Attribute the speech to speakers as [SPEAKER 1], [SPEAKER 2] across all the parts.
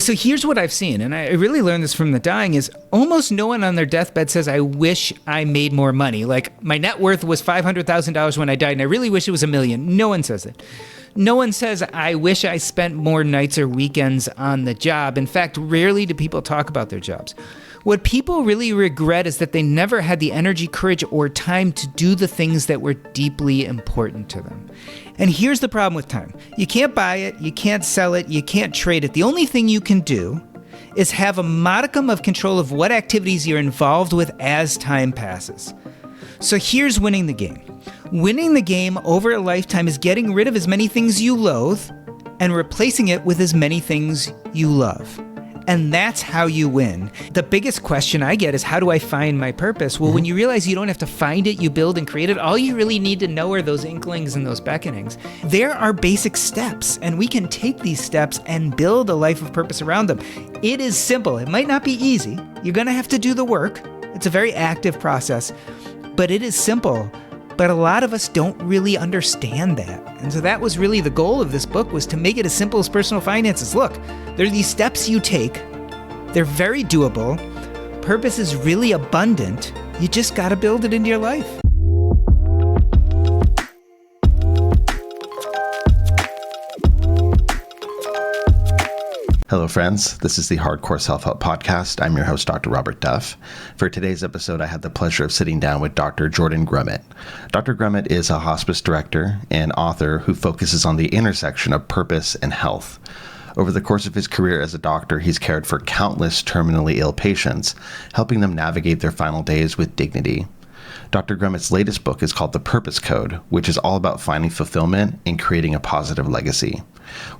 [SPEAKER 1] So here's what I've seen, and I really learned this from the dying, is almost no one on their deathbed says, I wish I made more money. Like, my net worth was $500,000 when I died, and I really wish it was $1 million. No one says it. No one says, I wish I spent more nights or weekends on the job. In fact, rarely do people talk about their jobs. What people really regret is that they never had the energy, courage, or time to do the things that were deeply important to them. And here's the problem with time. You can't buy it, you can't sell it, you can't trade it. The only thing you can do is have a modicum of control of what activities you're involved with as time passes. So here's winning the game. Winning the game over a lifetime is getting rid of as many things you loathe and replacing it with as many things you love. And that's how you win. The biggest question I get is, how do I find my purpose? Well, when you realize you don't have to find it, you build and create it. All you really need to know are those inklings and those beckonings. There are basic steps, and we can take these steps and build a life of purpose around them. It is simple. It might not be easy. You're going to have to do the work. It's a very active process, but it is simple. But a lot of us don't really understand that. And so that was really the goal of this book, was to make it as simple as personal finances. Look, there are these steps you take. They're very doable. Purpose is really abundant. You just got to build it into your life.
[SPEAKER 2] Hello, friends. This is the Hardcore Self-Help Podcast. I'm your host, Dr. Robert Duff. For today's episode, I had the pleasure of sitting down with Dr. Jordan Grumet. Dr. Grumet is a hospice director and author who focuses on the intersection of purpose and health. Over the course of his career as a doctor, he's cared for countless terminally ill patients, helping them navigate their final days with dignity. Dr. Grumet's latest book is called The Purpose Code, which is all about finding fulfillment and creating a positive legacy.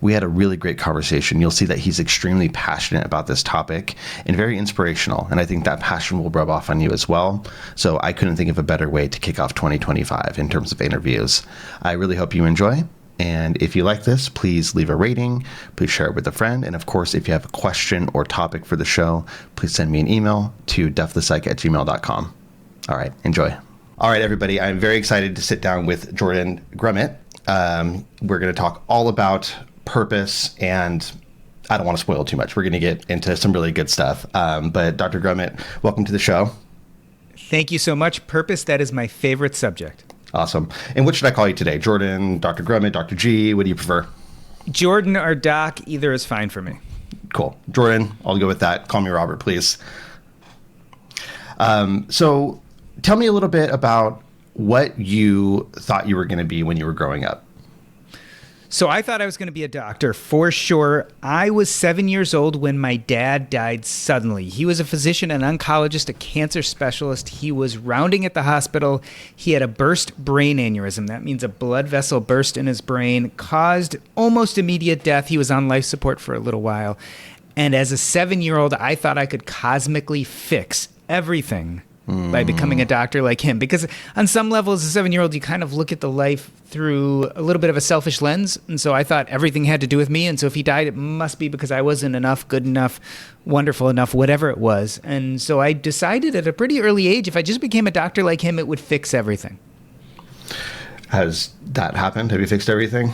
[SPEAKER 2] We had a really great conversation. You'll see that he's extremely passionate about this topic and very inspirational, and I think that passion will rub off on you as well. So I couldn't think of a better way to kick off 2025 in terms of interviews. I really hope you enjoy. And if you like this, please leave a rating, please share it with a friend. And of course, if you have a question or topic for the show, please send me an email to duffthepsych@gmail.com. All right, enjoy. All right, everybody, I'm very excited to sit down with Jordan Grumet. We're going to talk all about purpose, and I don't want to spoil too much. We're going to get into some really good stuff. But Dr. Grumet, welcome to the show.
[SPEAKER 1] Thank you so much. Purpose, that is my favorite subject.
[SPEAKER 2] Awesome. And what should I call you today? Jordan, Dr. Grumet, Dr. G? What do you prefer?
[SPEAKER 1] Jordan or Doc, either is fine for me.
[SPEAKER 2] Cool. Jordan, I'll go with that. Call me Robert, please. So tell me a little bit about what you thought you were going to be when you were growing up.
[SPEAKER 1] So I thought I was going to be a doctor for sure. I was 7 years old when my dad died suddenly. He was a physician, an oncologist, a cancer specialist. He was rounding at the hospital. He had a burst brain aneurysm. That means a blood vessel burst in his brain, caused almost immediate death. He was on life support for a little while. And as a 7-year-old, I thought I could cosmically fix everything by becoming a doctor like him. Because on some level, as a 7-year-old, you kind of look at the life through a little bit of a selfish lens. And so I thought everything had to do with me. And so if he died, it must be because I wasn't enough, good enough, wonderful enough, whatever it was. And so I decided at a pretty early age, if I just became a doctor like him, it would fix everything.
[SPEAKER 2] Has that happened? Have you fixed everything?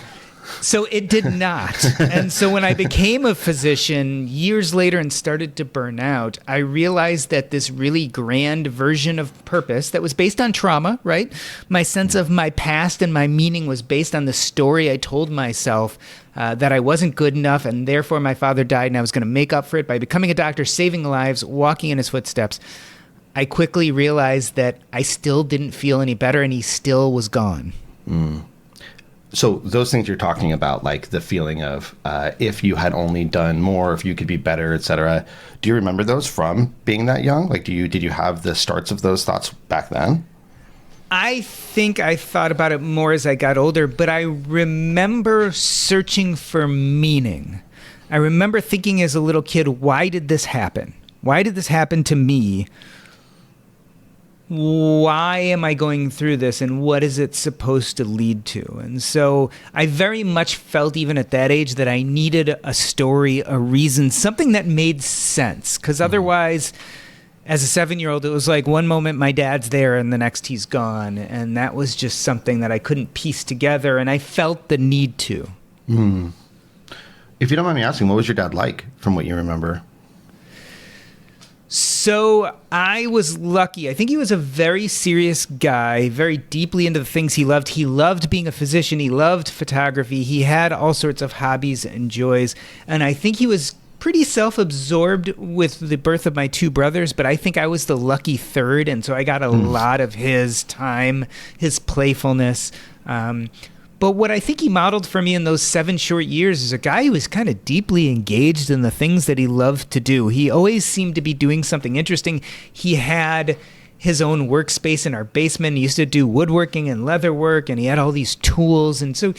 [SPEAKER 1] So it did not. And so when I became a physician years later and started to burn out, I realized that this really grand version of purpose that was based on trauma, right? My sense of my past and my meaning was based on the story I told myself that I wasn't good enough, and therefore my father died, and I was going to make up for it by becoming a doctor, saving lives, walking in his footsteps. I quickly realized that I still didn't feel any better, and he still was gone.
[SPEAKER 2] So those things you're talking about, like the feeling of if you had only done more, if you could be better, et cetera, do you remember those from being that young? Like, did you have the starts of those thoughts back then?
[SPEAKER 1] I think I thought about it more as I got older, but I remember searching for meaning. I remember thinking as a little kid, why did this happen? Why did this happen to me? Why am I going through this, and what is it supposed to lead to? And so I very much felt even at that age that I needed a story, a reason, something that made sense. Because otherwise, as a 7-year-old, it was like one moment my dad's there and the next he's gone. And that was just something that I couldn't piece together, and I felt the need to.
[SPEAKER 2] If you don't mind me asking, what was your dad like from what you remember?
[SPEAKER 1] So I was lucky. I think he was a very serious guy, very deeply into the things he loved. He loved being a physician. He loved photography. He had all sorts of hobbies and joys. And I think he was pretty self-absorbed with the birth of my two brothers, but I think I was the lucky third. And so I got a lot of his time, his playfulness. But what I think he modeled for me in those 7 short years is a guy who was kind of deeply engaged in the things that he loved to do. He always seemed to be doing something interesting. He had his own workspace in our basement. He used to do woodworking and leather work, and he had all these tools. And so,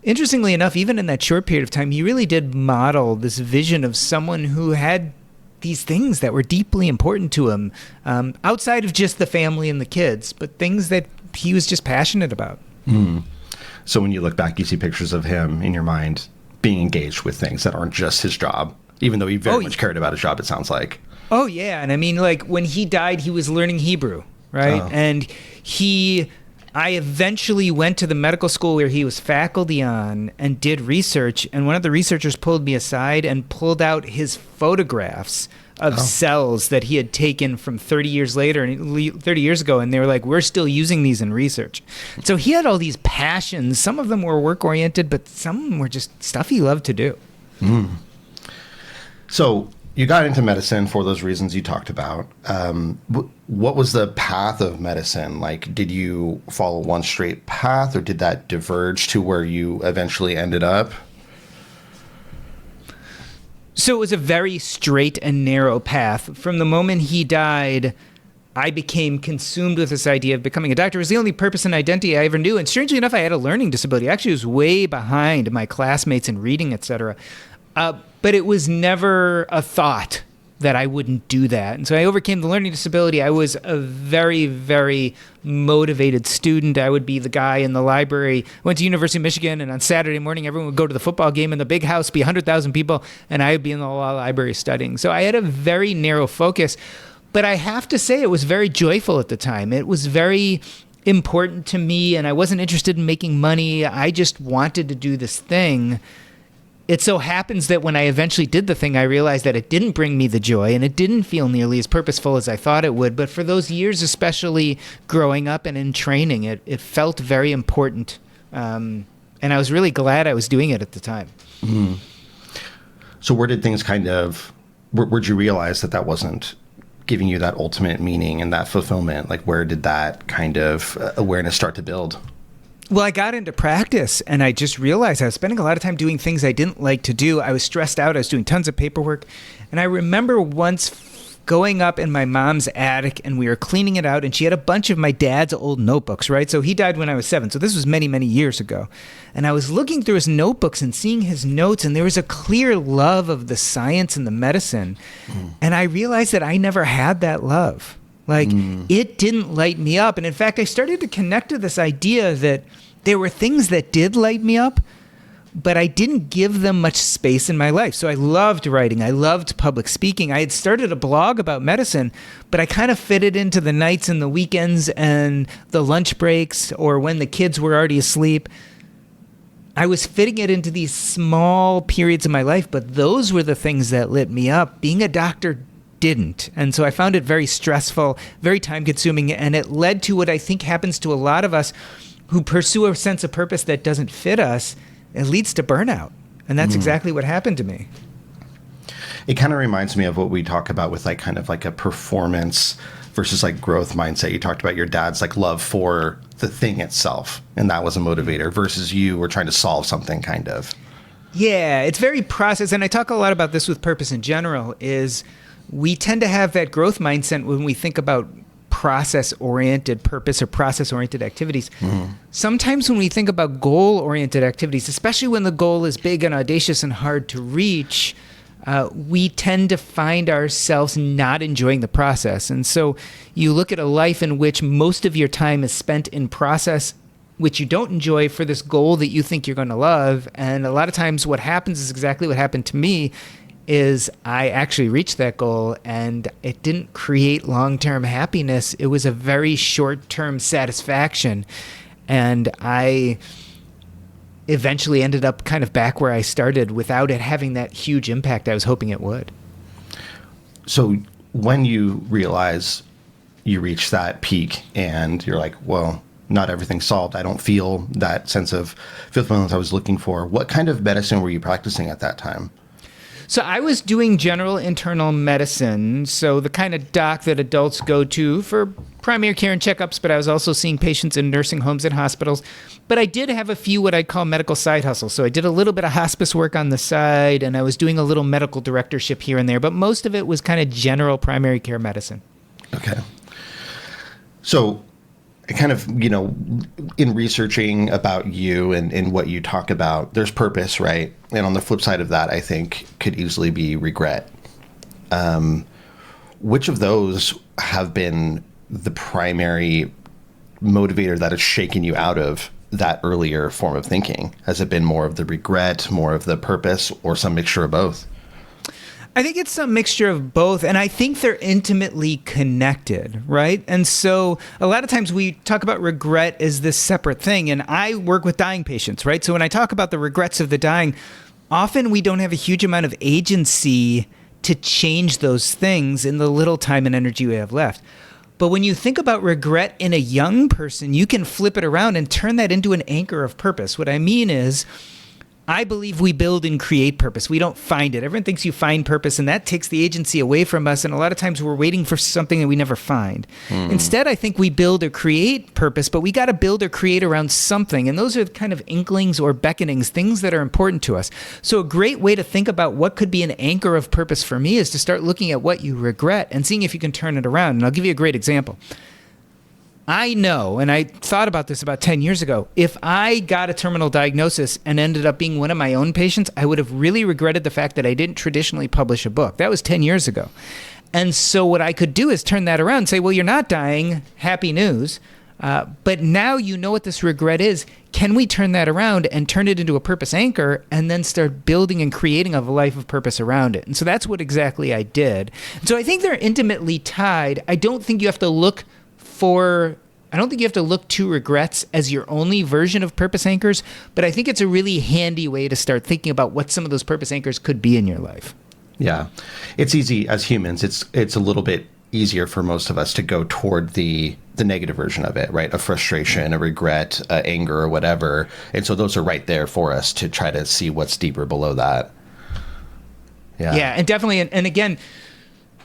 [SPEAKER 1] interestingly enough, even in that short period of time, he really did model this vision of someone who had these things that were deeply important to him, outside of just the family and the kids, but things that he was just passionate about.
[SPEAKER 2] Mm. So when you look back, you see pictures of him in your mind being engaged with things that aren't just his job, even though he very much cared about his job, it sounds like.
[SPEAKER 1] Oh, yeah. And I mean, like, when he died, he was learning Hebrew, right?
[SPEAKER 2] Oh.
[SPEAKER 1] And I eventually went to the medical school where he was faculty on and did research. And one of the researchers pulled me aside and pulled out his photographs of cells that he had taken from 30 years ago. And they were like, we're still using these in research. So he had all these passions. Some of them were work-oriented, but some were just stuff he loved to do.
[SPEAKER 2] Mm. So you got into medicine for those reasons you talked about. What was the path of medicine? Like, did you follow one straight path, or did that diverge to where you eventually ended up?
[SPEAKER 1] So it was a very straight and narrow path. From the moment he died, I became consumed with this idea of becoming a doctor. It was the only purpose and identity I ever knew. And strangely enough, I had a learning disability. I actually was way behind my classmates in reading, etc. But it was never a thought that I wouldn't do that. And so I overcame the learning disability. I was a very, very motivated student. I would be the guy in the library. I went to University of Michigan, and on Saturday morning, everyone would go to the football game in the big house, be 100,000 people, and I would be in the law library studying. So I had a very narrow focus. But I have to say, it was very joyful at the time. It was very important to me, and I wasn't interested in making money. I just wanted to do this thing. It so happens that when I eventually did the thing, I realized that it didn't bring me the joy, and it didn't feel nearly as purposeful as I thought it would. But for those years, especially growing up and in training, it felt very important. And I was really glad I was doing it at the time.
[SPEAKER 2] Mm. So where'd you realize that wasn't giving you that ultimate meaning and that fulfillment? Like, where did that kind of awareness start to build?
[SPEAKER 1] Well, I got into practice, and I just realized I was spending a lot of time doing things I didn't like to do. I was stressed out. I was doing tons of paperwork. And I remember once going up in my mom's attic, and we were cleaning it out, and she had a bunch of my dad's old notebooks, right? So he died when I was 7. So this was many, many years ago. And I was looking through his notebooks and seeing his notes, and there was a clear love of the science and the medicine. And I realized that I never had that love. It didn't light me up. And in fact, I started to connect to this idea that there were things that did light me up, but I didn't give them much space in my life. So I loved writing. I loved public speaking. I had started a blog about medicine, but I kind of fit it into the nights and the weekends and the lunch breaks, or when the kids were already asleep. I was fitting it into these small periods of my life, but those were the things that lit me up. Being a doctor didn't. And so I found it very stressful, very time consuming, and it led to what I think happens to a lot of us who pursue a sense of purpose that doesn't fit us. It leads to burnout. And that's exactly what happened to me.
[SPEAKER 2] It kind of reminds me of what we talk about with kind of a performance versus growth mindset. You talked about your dad's love for the thing itself, and that was a motivator, versus you were trying to solve something kind of.
[SPEAKER 1] Yeah, it's very process. And I talk a lot about this with purpose in general, is we tend to have that growth mindset when we think about process-oriented purpose or process-oriented activities. Sometimes when we think about goal-oriented activities, especially when the goal is big and audacious and hard to reach, we tend to find ourselves not enjoying the process. And so you look at a life in which most of your time is spent in process, which you don't enjoy, for this goal that you think you're going to love. And a lot of times what happens is exactly what happened to me, is I actually reached that goal, and it didn't create long-term happiness. It was a very short-term satisfaction. And I eventually ended up kind of back where I started without it having that huge impact I was hoping it would.
[SPEAKER 2] So when you realize you reach that peak and you're like, well, not everything's solved, I don't feel that sense of fulfillment I was looking for, what kind of medicine were you practicing at that time?
[SPEAKER 1] So I was doing general internal medicine, so the kind of doc that adults go to for primary care and checkups, but I was also seeing patients in nursing homes and hospitals. But I did have a few what I'd call medical side hustles. So I did a little bit of hospice work on the side, and I was doing a little medical directorship here and there, but most of it was kind of general primary care medicine.
[SPEAKER 2] Okay. So kind of, in researching about you and what you talk about, there's purpose, right? And on the flip side of that, I think could easily be regret. Which of those have been the primary motivator that has shaken you out of that earlier form of thinking? Has it been more of the regret, more of the purpose, or some mixture of both?
[SPEAKER 1] I think it's a mixture of both, and I think they're intimately connected, right? And so a lot of times we talk about regret as this separate thing, and I work with dying patients, right? So when I talk about the regrets of the dying, often we don't have a huge amount of agency to change those things in the little time and energy we have left. But when you think about regret in a young person, you can flip it around and turn that into an anchor of purpose. What I mean is, I believe we build and create purpose. We don't find it. Everyone thinks you find purpose, and that takes the agency away from us. And a lot of times we're waiting for something that we never find. Instead, I think we build or create purpose, but we got to build or create around something. And those are kind of inklings or beckonings, things that are important to us. So a great way to think about what could be an anchor of purpose for me is to start looking at what you regret and seeing if you can turn it around. And I'll give you a great example. I know, and I thought about this about 10 years ago, if I got a terminal diagnosis and ended up being one of my own patients, I would have really regretted the fact that I didn't traditionally publish a book. That was 10 years ago. And so what I could do is turn that around and say, well, you're not dying. Happy news. But now you know what this regret is. Can we turn that around and turn it into a purpose anchor and then start building and creating a life of purpose around it? And so that's what exactly I did. And so I think they're intimately tied. I don't think you have to look to regrets as your only version of purpose anchors, but I think it's a really handy way to start thinking about what some of those purpose anchors could be in your life.
[SPEAKER 2] Yeah. It's easy as humans. It's a little bit easier for most of us to go toward the negative version of it, right? A frustration, a regret, anger, or whatever. And so those are right there for us to try to see what's deeper below that.
[SPEAKER 1] Yeah, and definitely. And again,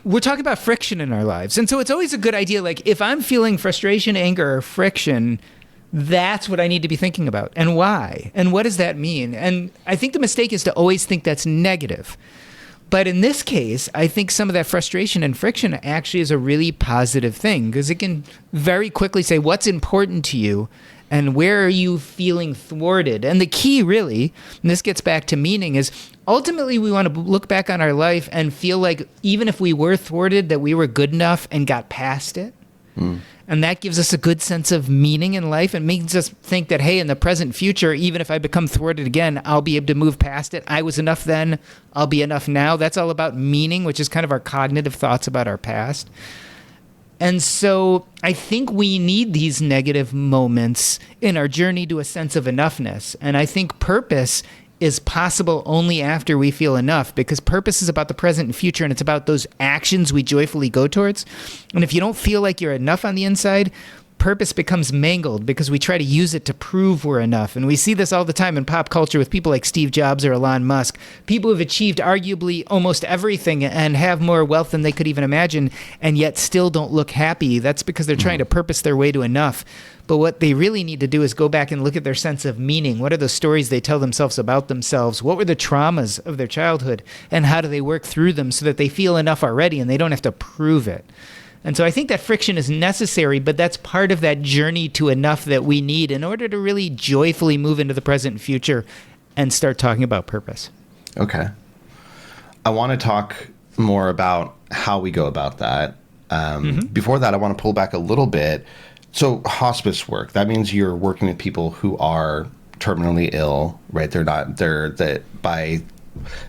[SPEAKER 1] we're talking about friction in our lives. And so it's always a good idea, like if I'm feeling frustration, anger, or friction, that's what I need to be thinking about. And why? And what does that mean? And I think the mistake is to always think that's negative. But in this case, I think some of that frustration and friction actually is a really positive thing, because it can very quickly say what's important to you and where are you feeling thwarted. And the key really, and this gets back to meaning, is ultimately we want to look back on our life and feel like even if we were thwarted, that we were good enough and got past it. And that gives us a good sense of meaning in life and makes us think that, hey, in the present future, even if I become thwarted again, I'll be able to move past it. I was enough then, I'll be enough now. That's all about meaning, which is kind of our cognitive thoughts about our past. And so I think we need these negative moments in our journey to a sense of enoughness. And I think purpose is possible only after we feel enough, because purpose is about the present and future, and it's about those actions we joyfully go towards. And if you don't feel like you're enough on the inside, purpose becomes mangled because we try to use it to prove we're enough. And we see this all the time in pop culture with people like Steve Jobs or Elon Musk, people who've achieved arguably almost everything and have more wealth than they could even imagine, and yet still don't look happy. That's because they're trying to purpose their way to enough. But what they really need to do is go back and look at their sense of meaning. What are the stories they tell themselves about themselves? What were the traumas of their childhood? And how do they work through them so that they feel enough already and they don't have to prove it? And so I think that friction is necessary, but that's part of that journey to enough that we need in order to really joyfully move into the present and future and start talking about purpose.
[SPEAKER 2] Okay. I want to talk more about how we go about that. Before that, I want to pull back a little bit. So hospice work, that means you're working with people who are terminally ill, right? They're by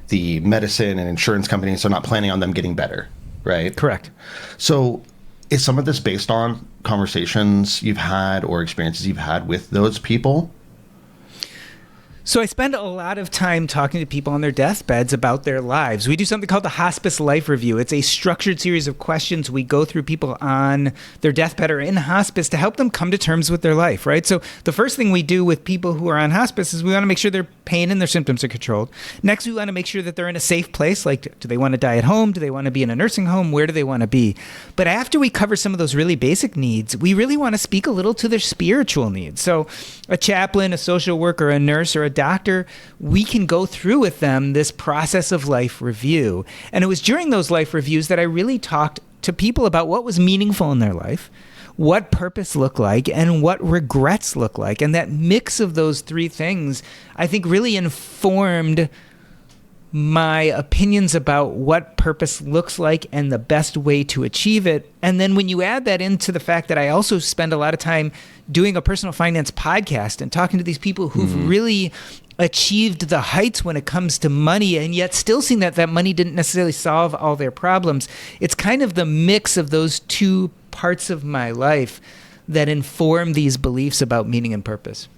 [SPEAKER 2] the medicine and insurance companies, they're not planning on them getting better, right?
[SPEAKER 1] Correct.
[SPEAKER 2] So is some of this based on conversations you've had or experiences you've had with those people?
[SPEAKER 1] So I spend a lot of time talking to people on their deathbeds about their lives. We do something called the Hospice Life Review. It's a structured series of questions we go through people on their deathbed or in hospice to help them come to terms with their life, right? So the first thing we do with people who are on hospice is we want to make sure their pain and their symptoms are controlled. Next, we want to make sure that they're in a safe place. Like, do they want to die at home? Do they want to be in a nursing home? Where do they want to be? But after we cover some of those really basic needs, we really want to speak a little to their spiritual needs. So a chaplain, a social worker, a nurse, or a doctor, we can go through with them this process of life review. And it was during those life reviews that I really talked to people about what was meaningful in their life, what purpose looked like, and what regrets look like. And that mix of those three things, I think, really informed my opinions about what purpose looks like and the best way to achieve it. And then when you add that into the fact that I also spend a lot of time doing a personal finance podcast and talking to these people who've really achieved the heights when it comes to money, and yet still seeing that money didn't necessarily solve all their problems. It's kind of the mix of those two parts of my life that inform these beliefs about meaning and purpose.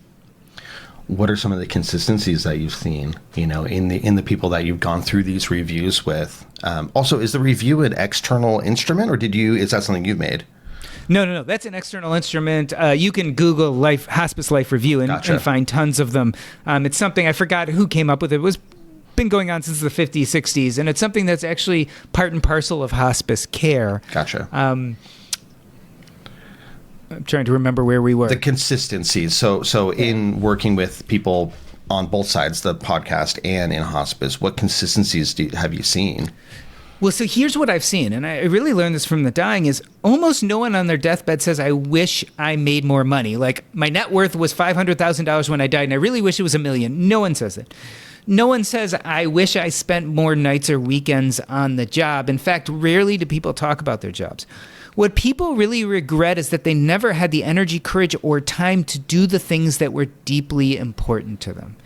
[SPEAKER 2] What are some of the consistencies that you've seen, in the people that you've gone through these reviews with? Also, is the review an external instrument, or is that something you've made?
[SPEAKER 1] No. That's an external instrument. You can Google Hospice Life Review and find tons of them. It's something, I forgot who came up with it. It was been going on since the 50s, 60s, and it's something that's actually part and parcel of hospice care.
[SPEAKER 2] Gotcha.
[SPEAKER 1] I'm trying to remember where we were.
[SPEAKER 2] The consistencies. So in working with people on both sides, the podcast and in hospice, what consistencies have you seen?
[SPEAKER 1] Well, so here's what I've seen, and I really learned this from the dying, is almost no one on their deathbed says, I wish I made more money. Like, my net worth was $500,000 when I died, and I really wish it was $1 million. No one says it. No one says, I wish I spent more nights or weekends on the job. In fact, rarely do people talk about their jobs. What people really regret is that they never had the energy, courage, or time to do the things that were deeply important to them.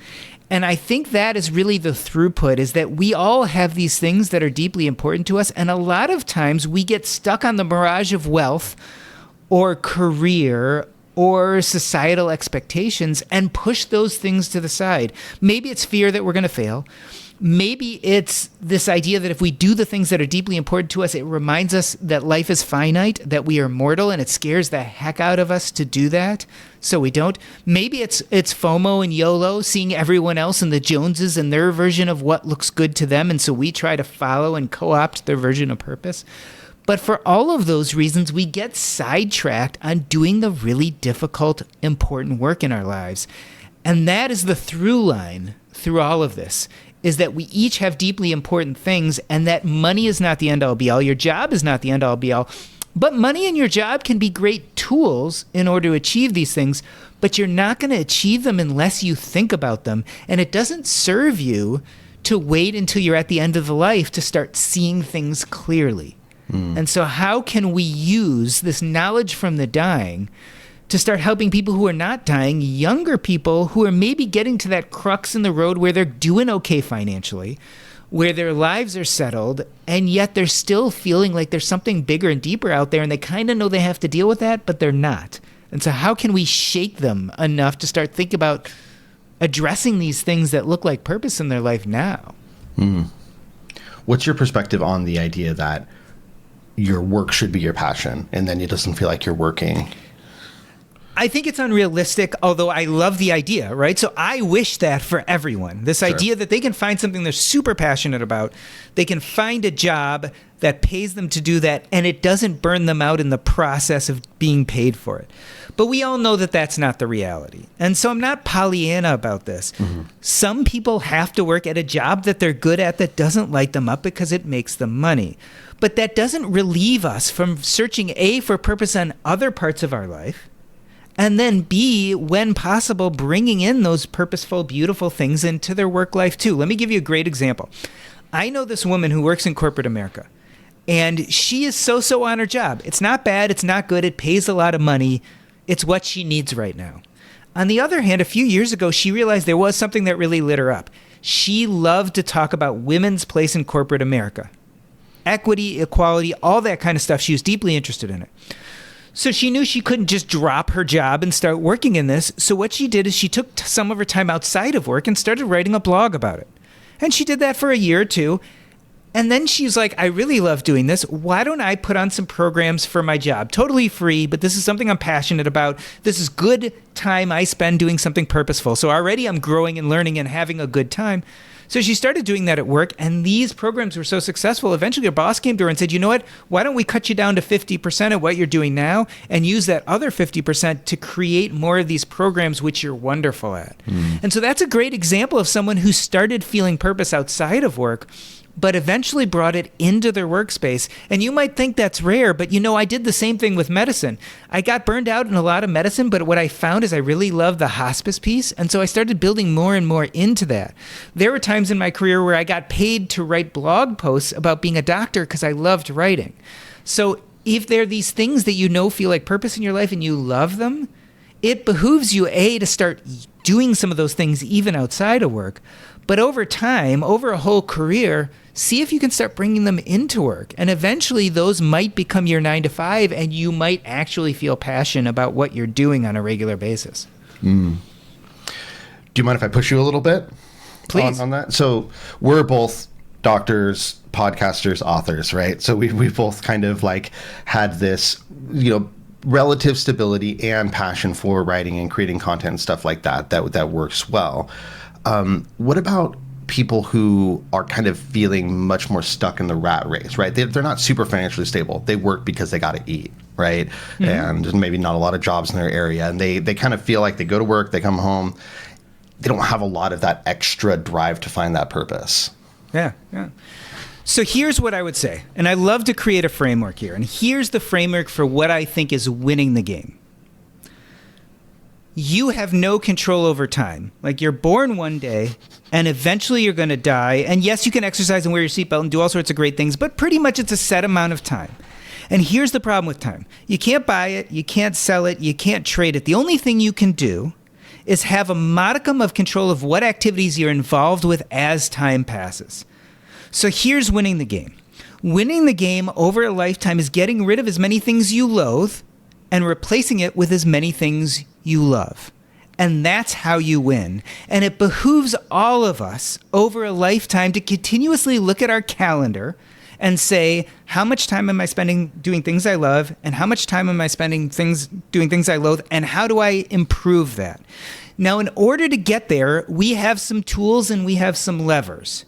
[SPEAKER 1] And I think that is really the throughput, is that we all have these things that are deeply important to us. And a lot of times we get stuck on the mirage of wealth or career or societal expectations and push those things to the side. Maybe it's fear that we're going to fail. Maybe it's this idea that if we do the things that are deeply important to us, it reminds us that life is finite, that we are mortal, and it scares the heck out of us to do that, so we don't. Maybe it's FOMO and YOLO, seeing everyone else and the Joneses and their version of what looks good to them, and so we try to follow and co-opt their version of purpose. But for all of those reasons, we get sidetracked on doing the really difficult, important work in our lives. And that is the through line through all of this, is that we each have deeply important things, and that money is not the end-all be-all. Your job is not the end-all be-all. But money and your job can be great tools in order to achieve these things, but you're not going to achieve them unless you think about them. And it doesn't serve you to wait until you're at the end of the life to start seeing things clearly. And so how can we use this knowledge from the dying to start helping people who are not dying, younger people who are maybe getting to that crux in the road where they're doing okay financially, where their lives are settled, and yet they're still feeling like there's something bigger and deeper out there, and they kind of know they have to deal with that, but they're not. And so how can we shake them enough to start thinking about addressing these things that look like purpose in their life now?
[SPEAKER 2] What's your perspective on the idea that your work should be your passion, and then it doesn't feel like you're working?
[SPEAKER 1] I think it's unrealistic, although I love the idea, right? So I wish that for everyone. This idea that they can find something they're super passionate about. They can find a job that pays them to do that, and it doesn't burn them out in the process of being paid for it. But we all know that that's not the reality. And so I'm not Pollyanna about this. Some people have to work at a job that they're good at that doesn't light them up because it makes them money. But that doesn't relieve us from searching, A, for purpose on other parts of our life, and then B, when possible, bringing in those purposeful, beautiful things into their work life too. Let me give you a great example. I know this woman who works in corporate America, and she is so on her job. It's not bad. It's not good. It pays a lot of money. It's what she needs right now. On the other hand, a few years ago, she realized there was something that really lit her up. She loved to talk about women's place in corporate America. Equity, equality, all that kind of stuff. She was deeply interested in it. So she knew she couldn't just drop her job and start working in this. So what she did is she took some of her time outside of work and started writing a blog about it. And she did that for a year or two. And then she's like, I really love doing this. Why don't I put on some programs for my job? Totally free, but this is something I'm passionate about. This is good time I spend doing something purposeful. So already I'm growing and learning and having a good time. So she started doing that at work, and these programs were so successful. Eventually, her boss came to her and said, you know what? Why don't we cut you down to 50% of what you're doing now and use that other 50% to create more of these programs, which you're wonderful at? And so that's a great example of someone who started feeling purpose outside of work, but eventually brought it into their workspace. And you might think that's rare, but I did the same thing with medicine. I got burned out in a lot of medicine, but what I found is I really loved the hospice piece. And so I started building more and more into that. There were times in my career where I got paid to write blog posts about being a doctor because I loved writing. So if there are these things that feel like purpose in your life and you love them, it behooves you, to start doing some of those things even outside of work. But over time, over a whole career, see if you can start bringing them into work. And eventually those might become your 9 to 5, and you might actually feel passion about what you're doing on a regular basis.
[SPEAKER 2] Do you mind if I push you a little bit?
[SPEAKER 1] Please.
[SPEAKER 2] On that? So we're both doctors, podcasters, authors, right? So we both kind of had this, relative stability and passion for writing and creating content and stuff like that works well. What about people who are kind of feeling much more stuck in the rat race, right? They're not super financially stable. They work because they got to eat, right? Mm-hmm. And there's maybe not a lot of jobs in their area. And they kind of feel like they go to work, they come home. They don't have a lot of that extra drive to find that purpose.
[SPEAKER 1] Yeah. So here's what I would say. And I love to create a framework here. And here's the framework for what I think is winning the game. You have no control over time. You're born one day and eventually you're going to die. And yes, you can exercise and wear your seatbelt and do all sorts of great things, but pretty much it's a set amount of time. And here's the problem with time. You can't buy it. You can't sell it. You can't trade it. The only thing you can do is have a modicum of control of what activities you're involved with as time passes. So here's winning the game. Winning the game over a lifetime is getting rid of as many things you loathe and replacing it with as many things you love. And that's how you win. And it behooves all of us over a lifetime to continuously look at our calendar and say, how much time am I spending doing things I love? And how much time am I spending doing things I loathe? And how do I improve that? Now, in order to get there, we have some tools and we have some levers.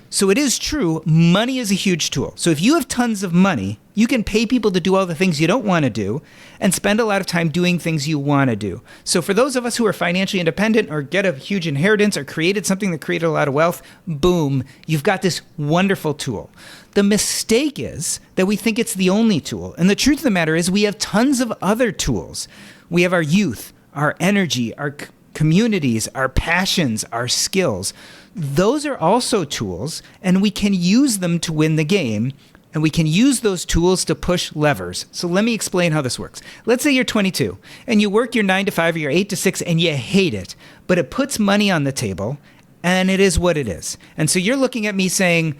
[SPEAKER 1] So it is true, money is a huge tool. So if you have tons of money, you can pay people to do all the things you don't want to do and spend a lot of time doing things you want to do. So for those of us who are financially independent or get a huge inheritance or created something that created a lot of wealth, boom, you've got this wonderful tool. The mistake is that we think it's the only tool. And the truth of the matter is we have tons of other tools. We have our youth, our energy, our communities, our passions, our skills. Those are also tools, and we can use them to win the game, and we can use those tools to push levers. So let me explain how this works. Let's say you're 22, and you work your 9 to 5 or your 8 to 6, and you hate it, but it puts money on the table, and it is what it is. And so you're looking at me saying,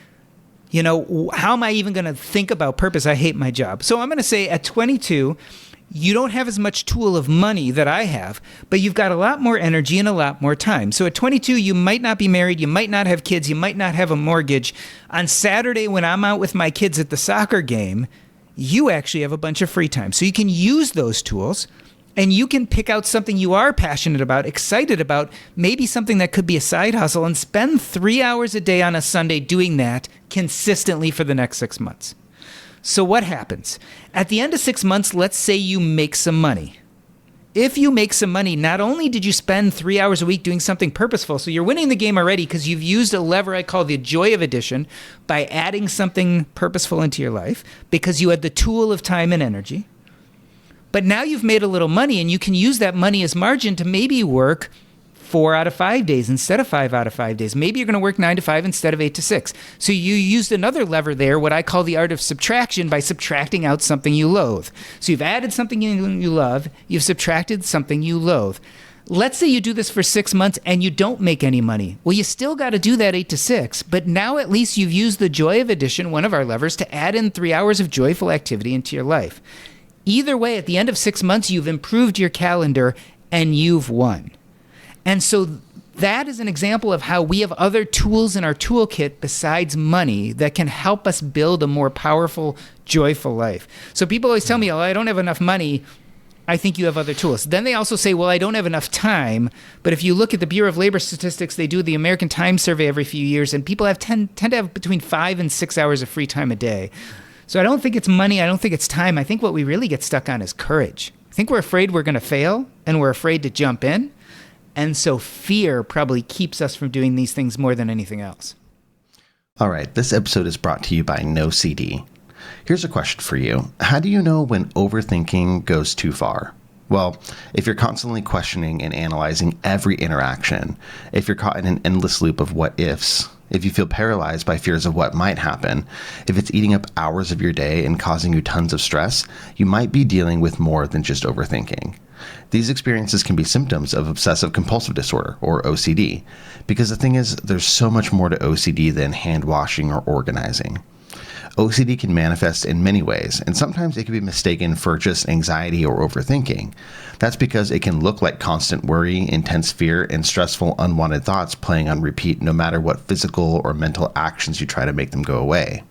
[SPEAKER 1] how am I even going to think about purpose? I hate my job. So I'm going to say at 22, you don't have as much tool of money that I have, but you've got a lot more energy and a lot more time. So at 22, you might not be married, you might not have kids, you might not have a mortgage. On Saturday, when I'm out with my kids at the soccer game, you actually have a bunch of free time. So you can use those tools, and you can pick out something you are passionate about, excited about, maybe something that could be a side hustle, and spend 3 hours a day on a Sunday doing that consistently for the next 6 months. So what happens? At the end of 6 months, let's say you make some money. If you make some money, not only did you spend 3 hours a week doing something purposeful, so you're winning the game already because you've used a lever I call the joy of addition by adding something purposeful into your life because you had the tool of time and energy. But now you've made a little money, and you can use that money as margin to maybe work 4 out of 5 days instead of 5 out of 5 days. Maybe you're going to work 9 to 5 instead of 8 to 6. So you used another lever there, what I call the art of subtraction, by subtracting out something you loathe. So you've added something you love, you've subtracted something you loathe. Let's say you do this for 6 months and you don't make any money. Well, you still got to do that 8 to 6, but now at least you've used the joy of addition, one of our levers, to add in 3 hours of joyful activity into your life. Either way, at the end of 6 months, you've improved your calendar and you've won. And so that is an example of how we have other tools in our toolkit besides money that can help us build a more powerful, joyful life. So people always tell me, oh, I don't have enough money. I think you have other tools. Then they also say, well, I don't have enough time. But if you look at the Bureau of Labor Statistics, they do the American Time Survey every few years, and people tend to have between 5 and 6 hours of free time a day. So I don't think it's money. I don't think it's time. I think what we really get stuck on is courage. I think we're afraid we're going to fail, and we're afraid to jump in. And so fear probably keeps us from doing these things more than anything else.
[SPEAKER 2] All right, this episode is brought to you by No CD. Here's a question for you. How do you know when overthinking goes too far? Well, if you're constantly questioning and analyzing every interaction, if you're caught in an endless loop of what ifs, if you feel paralyzed by fears of what might happen, if it's eating up hours of your day and causing you tons of stress, you might be dealing with more than just overthinking. These experiences can be symptoms of obsessive compulsive disorder, or OCD, because the thing is, there's so much more to OCD than hand washing or organizing. OCD can manifest in many ways, and sometimes it can be mistaken for just anxiety or overthinking. That's because it can look like constant worry, intense fear, and stressful, unwanted thoughts playing on repeat no matter what physical or mental actions you try to make them go away.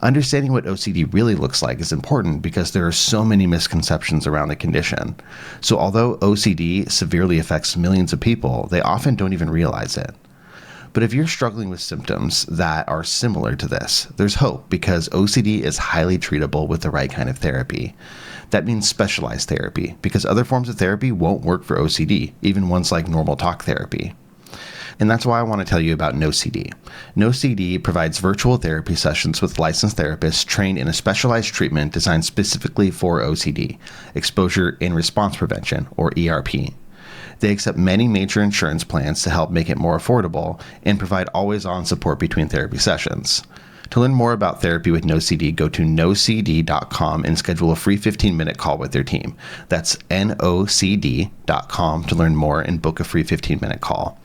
[SPEAKER 2] Understanding what OCD really looks like is important because there are so many misconceptions around the condition. So although OCD severely affects millions of people, they often don't even realize it. But if you're struggling with symptoms that are similar to this, there's hope because OCD is highly treatable with the right kind of therapy. That means specialized therapy because other forms of therapy won't work for OCD, even ones like normal talk therapy. And that's why I want to tell you about No CD. No CD provides virtual therapy sessions with licensed therapists trained in a specialized treatment designed specifically for OCD, exposure and response prevention, or ERP. They accept many major insurance plans to help make it more affordable and provide always-on support between therapy sessions. To learn more about therapy with No CD, go to nocd.com and schedule a free 15-minute call with their team. That's nocd.com to learn more and book a free 15-minute call.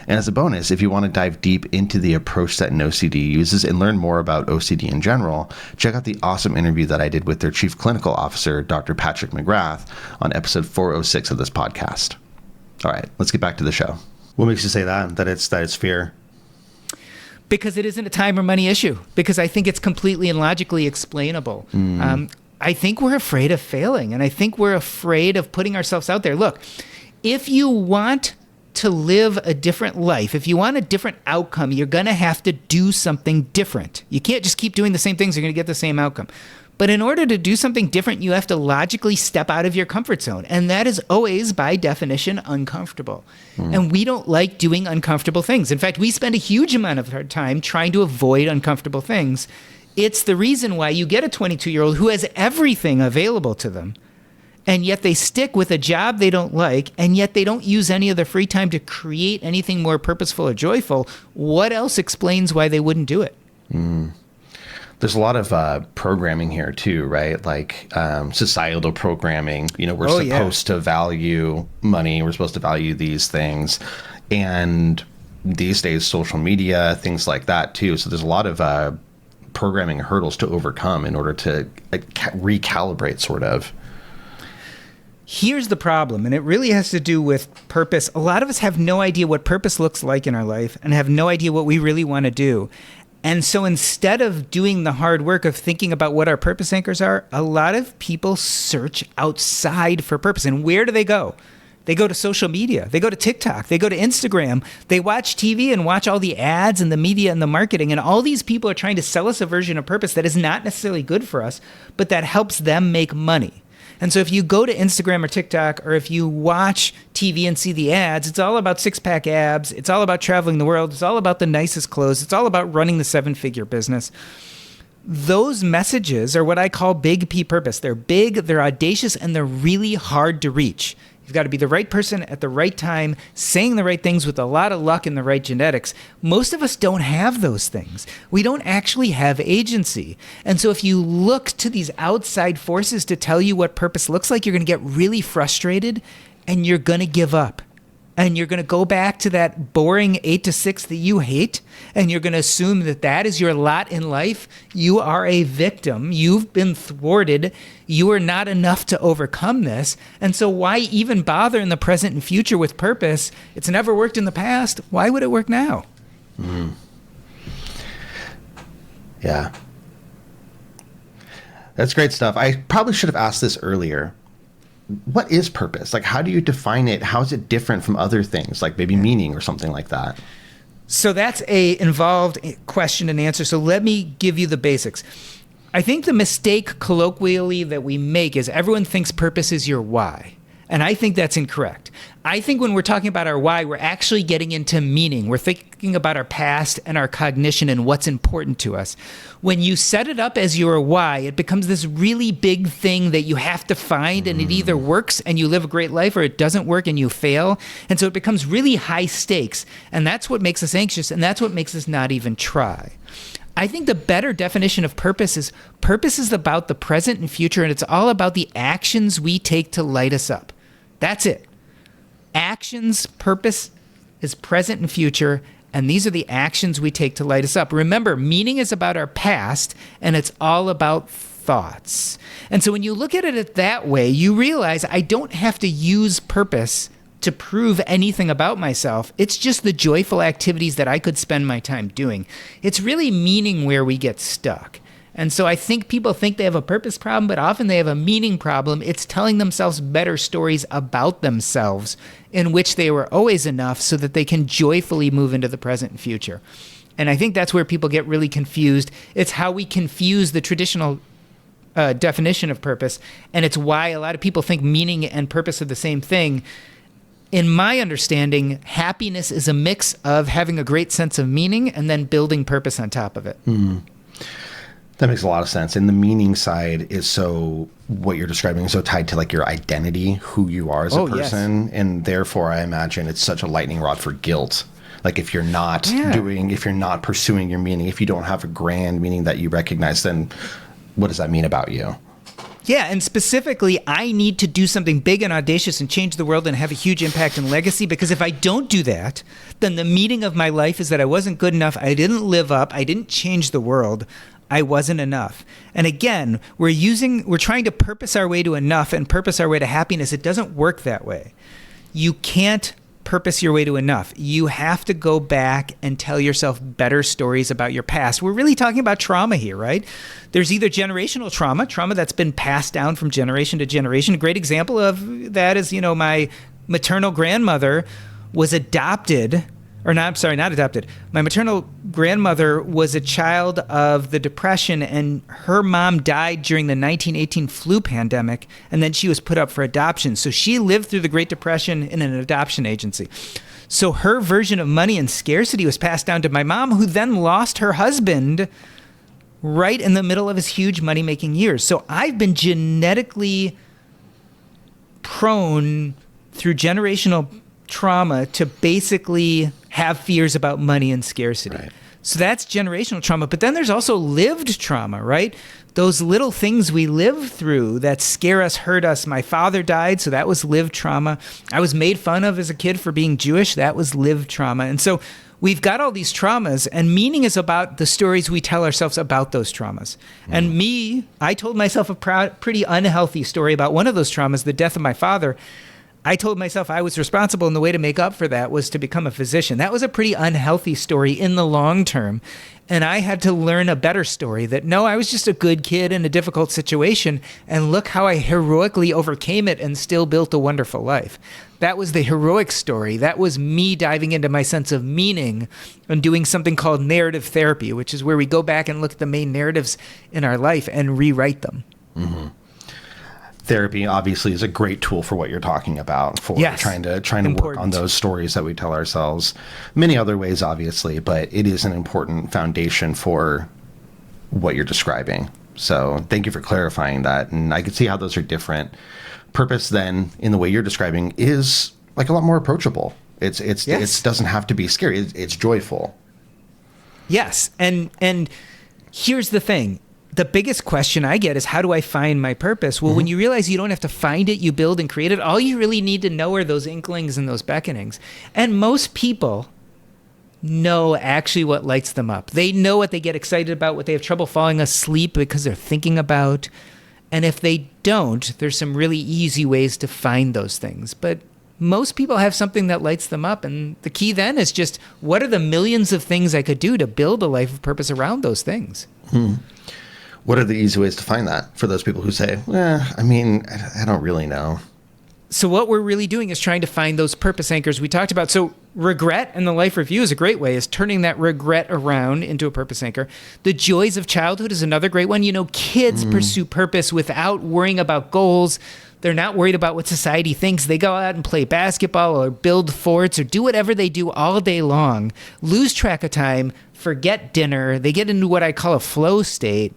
[SPEAKER 2] And as a bonus, if you want to dive deep into the approach that No CD uses and learn more about OCD in general, check out the awesome interview that I did with their Chief Clinical Officer, Dr. Patrick McGrath, on episode 406 of this podcast. All right, let's get back to the show. What makes you say that it's fear?
[SPEAKER 1] Because it isn't a time or money issue. Because I think it's completely and logically explainable. I think we're afraid of failing, and I think we're afraid of putting ourselves out there. Look, if you want to live a different life, if you want a different outcome, you're going to have to do something different. You can't just keep doing the same things. You're going to get the same outcome. But in order to do something different, you have to logically step out of your comfort zone. And that is always, by definition, uncomfortable. And we don't like doing uncomfortable things. In fact, we spend a huge amount of our time trying to avoid uncomfortable things. It's the reason why you get a 22-year-old who has everything available to them, and yet they stick with a job they don't like, and yet they don't use any of their free time to create anything more purposeful or joyful. What else explains why they wouldn't do it?
[SPEAKER 2] There's a lot of programming here too, right? Like societal programming. You know, we're supposed to value money. We're supposed to value these things. And these days, social media, things like that too. So there's a lot of programming hurdles to overcome in order to recalibrate, sort of.
[SPEAKER 1] Here's the problem, and it really has to do with purpose. A lot of us have no idea what purpose looks like in our life and have no idea what we really want to do. And so instead of doing the hard work of thinking about what our purpose anchors are, a lot of people search outside for purpose. And where do they go? They go to social media. They go to TikTok. They go to Instagram. They watch TV and watch all the ads and the media and the marketing. And all these people are trying to sell us a version of purpose that is not necessarily good for us, but that helps them make money. And so if you go to Instagram or TikTok, or if you watch TV and see the ads, it's all about six-pack abs. It's all about traveling the world. It's all about the nicest clothes. It's all about running the seven-figure business. Those messages are what I call big P purpose. They're big, they're audacious, and they're really hard to reach. You've got to be the right person at the right time, saying the right things with a lot of luck and the right genetics. Most of us don't have those things. We don't actually have agency. And so if you look to these outside forces to tell you what purpose looks like, you're going to get really frustrated and you're going to give up. and you're going to go back to that boring 8 to 6 that you hate, and you're going to assume that that is your lot in life, you are a victim. You've been thwarted. You are not enough to overcome this. And so why even bother in the present and future with purpose? It's never worked in the past. Why would it work now?
[SPEAKER 2] Mm. Yeah. That's great stuff. I probably should have asked this earlier. What is purpose? Like, how do you define it? How is it different from other things, like maybe meaning or something like that?
[SPEAKER 1] So that's a involved question and answer. So let me give you the basics. I think the mistake colloquially that we make is everyone thinks purpose is your why. And I think that's incorrect. I think when we're talking about our why, we're actually getting into meaning. We're thinking about our past and our cognition and what's important to us. When you set it up as your why, it becomes this really big thing that you have to find, and it either works and you live a great life, or it doesn't work and you fail. And so it becomes really high stakes. And that's what makes us anxious, and that's what makes us not even try. I think the better definition of purpose is about the present and future, and it's all about the actions we take to light us up. That's it. Actions, purpose is present and future, and these are the actions we take to light us up. Remember, meaning is about our past, and it's all about thoughts. And so when you look at it that way, you realize I don't have to use purpose to prove anything about myself. It's just the joyful activities that I could spend my time doing. It's really meaning where we get stuck. And so I think people think they have a purpose problem, but often they have a meaning problem. It's telling themselves better stories about themselves in which they were always enough so that they can joyfully move into the present and future. And I think that's where people get really confused. It's how we confuse the traditional definition of purpose, and it's why a lot of people think meaning and purpose are the same thing. In my understanding, happiness is a mix of having a great sense of meaning and then building purpose on top of it.
[SPEAKER 2] Mm. That makes a lot of sense. And the meaning side is so, what you're describing is so tied to like your identity, who you are as a person. Yes. And therefore, I imagine it's such a lightning rod for guilt. Like if you're not if you're not pursuing your meaning, if you don't have a grand meaning that you recognize, then what does that mean about you?
[SPEAKER 1] Yeah, and specifically, I need to do something big and audacious and change the world and have a huge impact and legacy, because if I don't do that, then the meaning of my life is that I wasn't good enough, I didn't live up, I didn't change the world, I wasn't enough. And again, we're trying to purpose our way to enough and purpose our way to happiness. It doesn't work that way. You can't purpose your way to enough. You have to go back and tell yourself better stories about your past. We're really talking about trauma here, right? There's either generational trauma that's been passed down from generation to generation. A great example of that is, my maternal grandmother was adopted. Not adopted. My maternal grandmother was a child of the Depression, and her mom died during the 1918 flu pandemic, and then she was put up for adoption. So she lived through the Great Depression in an adoption agency. So her version of money and scarcity was passed down to my mom, who then lost her husband right in the middle of his huge money-making years. So I've been genetically prone through generational trauma to basically have fears about money and scarcity. Right. So that's generational trauma. But then there's also lived trauma, right? Those little things we live through that scare us, hurt us. My father died, so that was lived trauma. I was made fun of as a kid for being Jewish. That was lived trauma. And so we've got all these traumas, and meaning is about the stories we tell ourselves about those traumas. And I told myself a pretty unhealthy story about one of those traumas, the death of my father. I told myself I was responsible, and the way to make up for that was to become a physician. That was a pretty unhealthy story in the long term. And I had to learn a better story that, no, I was just a good kid in a difficult situation, and look how I heroically overcame it and still built a wonderful life. That was the heroic story. That was me diving into my sense of meaning and doing something called narrative therapy, which is where we go back and look at the main narratives in our life and rewrite them.
[SPEAKER 2] Mm-hmm. Therapy obviously is a great tool for what you're talking about, for trying to work on those stories that we tell ourselves. Many other ways, obviously, but it is an important foundation for what you're describing. So thank you for clarifying that. And I can see how those are different. Purpose then, in the way you're describing, is like a lot more approachable. It doesn't have to be scary. It's joyful.
[SPEAKER 1] Yes. And here's the thing. the biggest question I get is, how do I find my purpose? Well, when you realize you don't have to find it, you build and create it. All you really need to know are those inklings and those beckonings. And most people know actually what lights them up. They know what they get excited about, what they have trouble falling asleep because they're thinking about. And if they don't, there's some really easy ways to find those things. But most people have something that lights them up. And the key then is just, what are the millions of things I could do to build a life of purpose around those things?
[SPEAKER 2] What are the easy ways to find that for those people who say, I don't really know?
[SPEAKER 1] So what we're really doing is trying to find those purpose anchors we talked about. So regret in the life review is a great way, is turning that regret around into a purpose anchor. The joys of childhood is another great one. Kids pursue purpose without worrying about goals. They're not worried about what society thinks. They go out and play basketball or build forts or do whatever they do all day long, lose track of time, forget dinner. They get into what I call a flow state.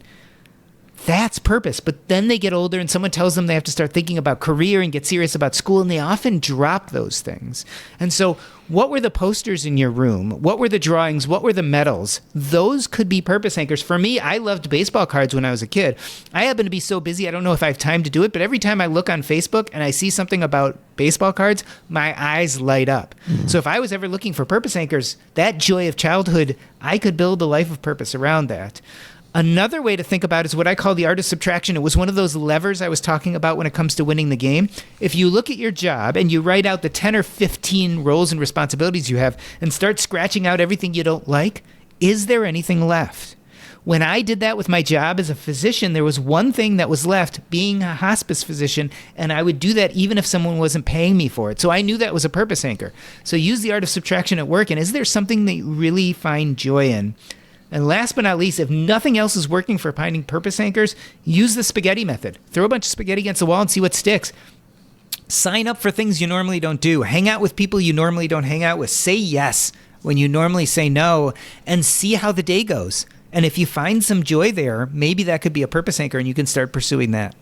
[SPEAKER 1] That's purpose. But then they get older and someone tells them they have to start thinking about career and get serious about school, and they often drop those things. And so what were the posters in your room? What were the drawings? What were the medals? Those could be purpose anchors. For me, I loved baseball cards when I was a kid. I happen to be so busy, I don't know if I have time to do it, but every time I look on Facebook and I see something about baseball cards, my eyes light up. So if I was ever looking for purpose anchors, that joy of childhood, I could build a life of purpose around that. Another way to think about it is what I call the art of subtraction. It was one of those levers I was talking about when it comes to winning the game. If you look at your job and you write out the 10 or 15 roles and responsibilities you have and start scratching out everything you don't like, is there anything left? When I did that with my job as a physician, there was one thing that was left, being a hospice physician, and I would do that even if someone wasn't paying me for it. So I knew that was a purpose anchor. So use the art of subtraction at work, and is there something that you really find joy in? And last but not least, if nothing else is working for finding purpose anchors, use the spaghetti method. Throw a bunch of spaghetti against the wall and see what sticks. Sign up for things you normally don't do. Hang out with people you normally don't hang out with. Say yes when you normally say no, and see how the day goes. And if you find some joy there, maybe that could be a purpose anchor and you can start pursuing that.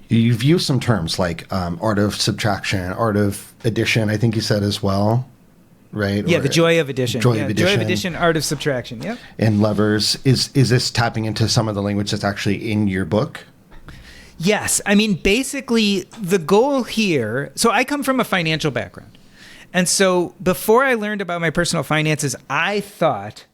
[SPEAKER 2] You've used some terms like art of subtraction, art of addition, I think you said as well. Right?
[SPEAKER 1] Yeah, the joy of addition.
[SPEAKER 2] Joy of
[SPEAKER 1] addition, art of subtraction. Yep.
[SPEAKER 2] And levers. Is this tapping into some of the language that's actually in your book?
[SPEAKER 1] Yes. I mean, basically, the goal here... So I come from a financial background. And so before I learned about my personal finances, I thought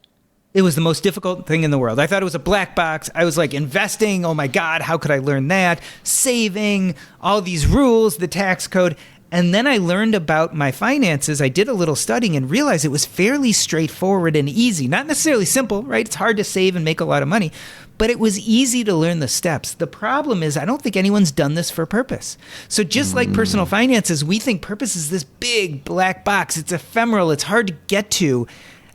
[SPEAKER 1] it was the most difficult thing in the world. I thought it was a black box. I was like, investing, oh my God, how could I learn that? Saving, all these rules, the tax code... And then I learned about my finances. I did a little studying and realized it was fairly straightforward and easy. Not necessarily simple, right? It's hard to save and make a lot of money, but it was easy to learn the steps. The problem is I don't think anyone's done this for purpose. So just like personal finances, we think purpose is this big black box. It's ephemeral. It's hard to get to.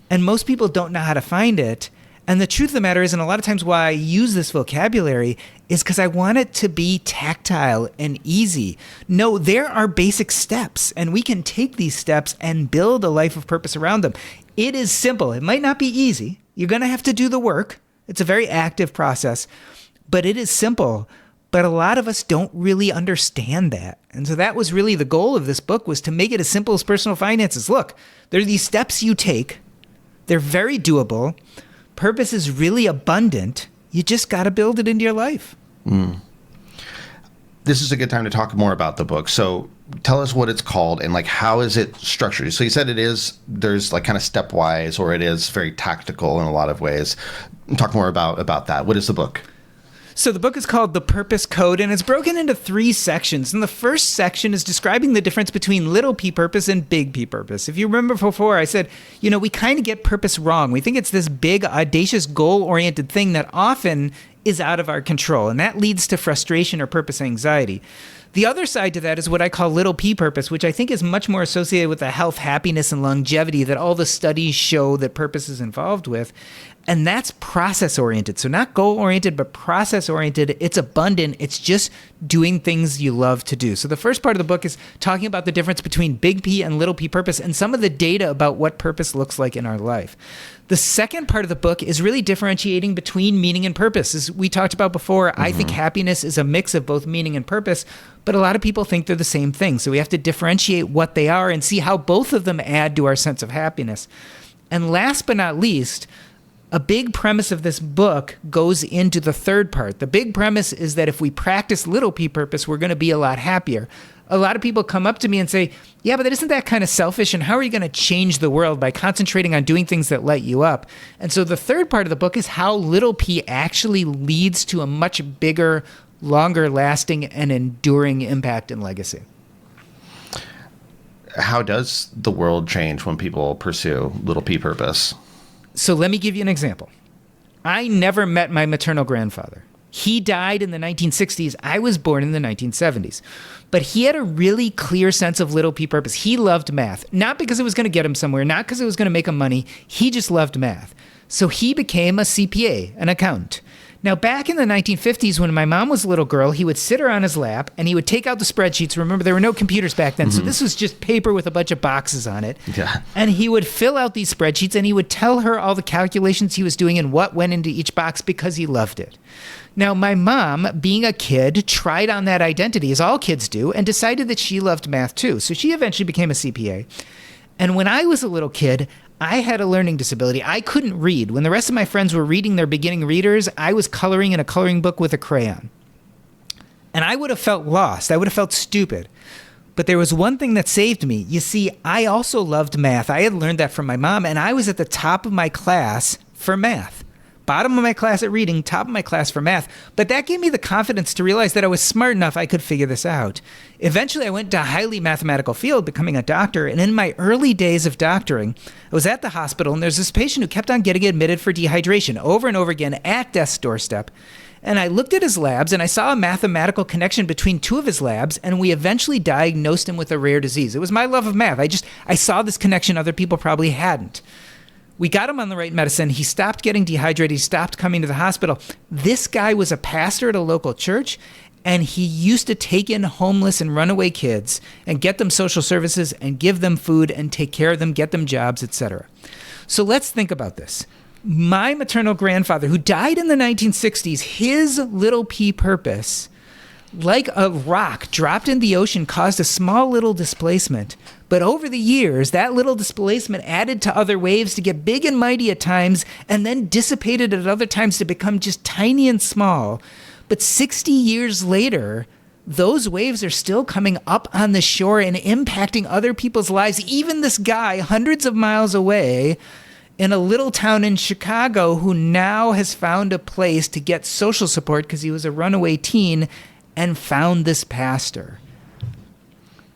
[SPEAKER 1] And most people don't know how to find it. And the truth of the matter is, and a lot of times why I use this vocabulary is because I want it to be tactile and easy. No, there are basic steps, and we can take these steps and build a life of purpose around them. It is simple. It might not be easy. You're going to have to do the work. It's a very active process, but it is simple. But a lot of us don't really understand that. And so that was really the goal of this book, was to make it as simple as personal finances. Look, there are these steps you take. They're very doable. Purpose is really abundant. You just got to build it into your life.
[SPEAKER 2] This is a good time to talk more about the book. So tell us what it's called and like how is it structured? So you said there's like kind of stepwise, or it is very tactical in a lot of ways. Talk more about that. What is the book?
[SPEAKER 1] So the book is called The Purpose Code, and it's broken into 3 sections. And the first section is describing the difference between little p purpose and big P purpose. If you remember before, I said, we kind of get purpose wrong. We think it's this big, audacious, goal-oriented thing that often is out of our control, and that leads to frustration or purpose anxiety. The other side to that is what I call little p purpose, which I think is much more associated with the health, happiness, and longevity that all the studies show that purpose is involved with. And that's process-oriented. So not goal-oriented, but process-oriented. It's abundant. It's just doing things you love to do. So the first part of the book is talking about the difference between big P and little p purpose and some of the data about what purpose looks like in our life. The second part of the book is really differentiating between meaning and purpose. As we talked about before, I think happiness is a mix of both meaning and purpose, but a lot of people think they're the same thing. So we have to differentiate what they are and see how both of them add to our sense of happiness. And last but not least, a big premise of this book goes into the third part. The big premise is that if we practice little p purpose, we're going to be a lot happier. A lot of people come up to me and say, yeah, but isn't that kind of selfish? And how are you going to change the world by concentrating on doing things that light you up? And so the third part of the book is how little p actually leads to a much bigger, longer lasting and enduring impact and legacy.
[SPEAKER 2] How does the world change when people pursue little p purpose?
[SPEAKER 1] So let me give you an example. I never met my maternal grandfather. He died in the 1960s. I was born in the 1970s. But he had a really clear sense of little p purpose. He loved math, not because it was going to get him somewhere, not because it was going to make him money. He just loved math. So he became a CPA, an accountant. Now, back in the 1950s, when my mom was a little girl, he would sit her on his lap and he would take out the spreadsheets. Remember, there were no computers back then, so this was just paper with a bunch of boxes on it.
[SPEAKER 2] Yeah.
[SPEAKER 1] And he would fill out these spreadsheets and he would tell her all the calculations he was doing and what went into each box because he loved it. Now, my mom, being a kid, tried on that identity, as all kids do, and decided that she loved math too. So she eventually became a CPA. And when I was a little kid, I had a learning disability. I couldn't read. When the rest of my friends were reading their beginning readers, I was coloring in a coloring book with a crayon. And I would have felt lost. I would have felt stupid. But there was one thing that saved me. You see, I also loved math. I had learned that from my mom, and I was at the top of my class for math. Bottom of my class at reading, top of my class for math. But that gave me the confidence to realize that I was smart enough I could figure this out. Eventually, I went to a highly mathematical field, becoming a doctor. And in my early days of doctoring, I was at the hospital, and there's this patient who kept on getting admitted for dehydration over and over again at death's doorstep. And I looked at his labs, and I saw a mathematical connection between two of his labs, and we eventually diagnosed him with a rare disease. It was my love of math. I saw this connection other people probably hadn't. We got him on the right medicine. He stopped getting dehydrated. He stopped coming to the hospital. This guy was a pastor at a local church, and he used to take in homeless and runaway kids and get them social services and give them food and take care of them, get them jobs, etc. So let's think about this. My maternal grandfather, who died in the 1960s, his little p purpose, like a rock dropped in the ocean, caused a small little displacement. But over the years, that little displacement added to other waves to get big and mighty at times and then dissipated at other times to become just tiny and small. But 60 years later, those waves are still coming up on the shore and impacting other people's lives. Even this guy, hundreds of miles away, in a little town in Chicago, who now has found a place to get social support because he was a runaway teen and found this pastor.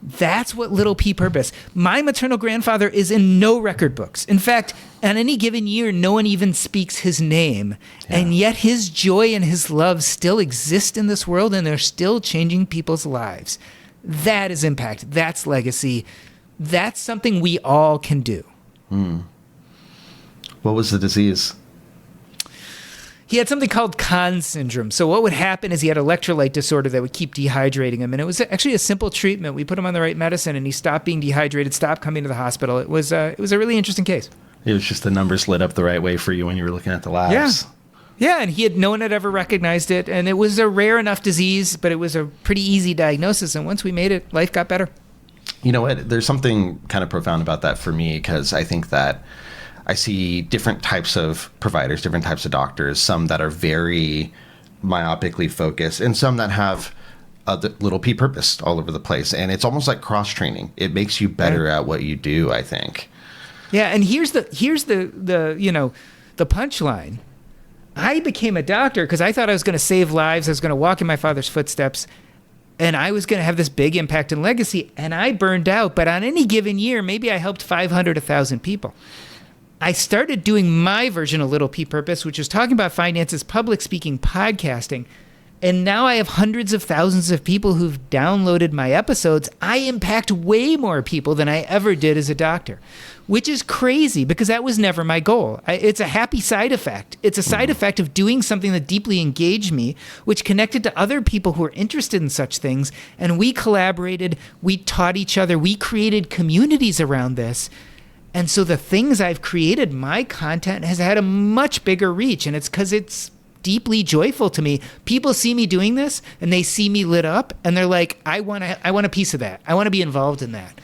[SPEAKER 1] That's what little p purpose. My maternal grandfather is in no record books. In fact, on any given year, no one even speaks his name. Yeah. And yet his joy and his love still exist in this world, and they're still changing people's lives. That is impact. That's legacy. That's something we all can do.
[SPEAKER 2] What was the disease?
[SPEAKER 1] He had something called Conn syndrome. So what would happen is he had electrolyte disorder that would keep dehydrating him. And it was actually a simple treatment. We put him on the right medicine, and he stopped being dehydrated, stopped coming to the hospital. It was a really interesting case.
[SPEAKER 2] It was just the numbers lit up the right way for you when you were looking at the labs.
[SPEAKER 1] Yeah, and no one had ever recognized it. And it was a rare enough disease, but it was a pretty easy diagnosis. And once we made it, life got better.
[SPEAKER 2] You know what? There's something kind of profound about that for me, because I think that I see different types of providers, different types of doctors, some that are very myopically focused and some that have a little p purpose all over the place. And it's almost like cross training. It makes you better at what you do, I think.
[SPEAKER 1] Yeah. And here's the punchline. I became a doctor because I thought I was going to save lives. I was going to walk in my father's footsteps, and I was going to have this big impact and legacy. And I burned out. But on any given year, maybe I helped 500, 1,000 people. I started doing my version of Little P Purpose, which is talking about finances, public speaking, podcasting. And now I have hundreds of thousands of people who've downloaded my episodes. I impact way more people than I ever did as a doctor, which is crazy because that was never my goal. It's a happy side effect. It's a side effect of doing something that deeply engaged me, which connected to other people who are interested in such things. And we collaborated, we taught each other, we created communities around this. And so the things I've created, my content has had a much bigger reach, and it's because it's deeply joyful to me. People see me doing this, and they see me lit up, and they're like, I want a piece of that. I want to be involved in that.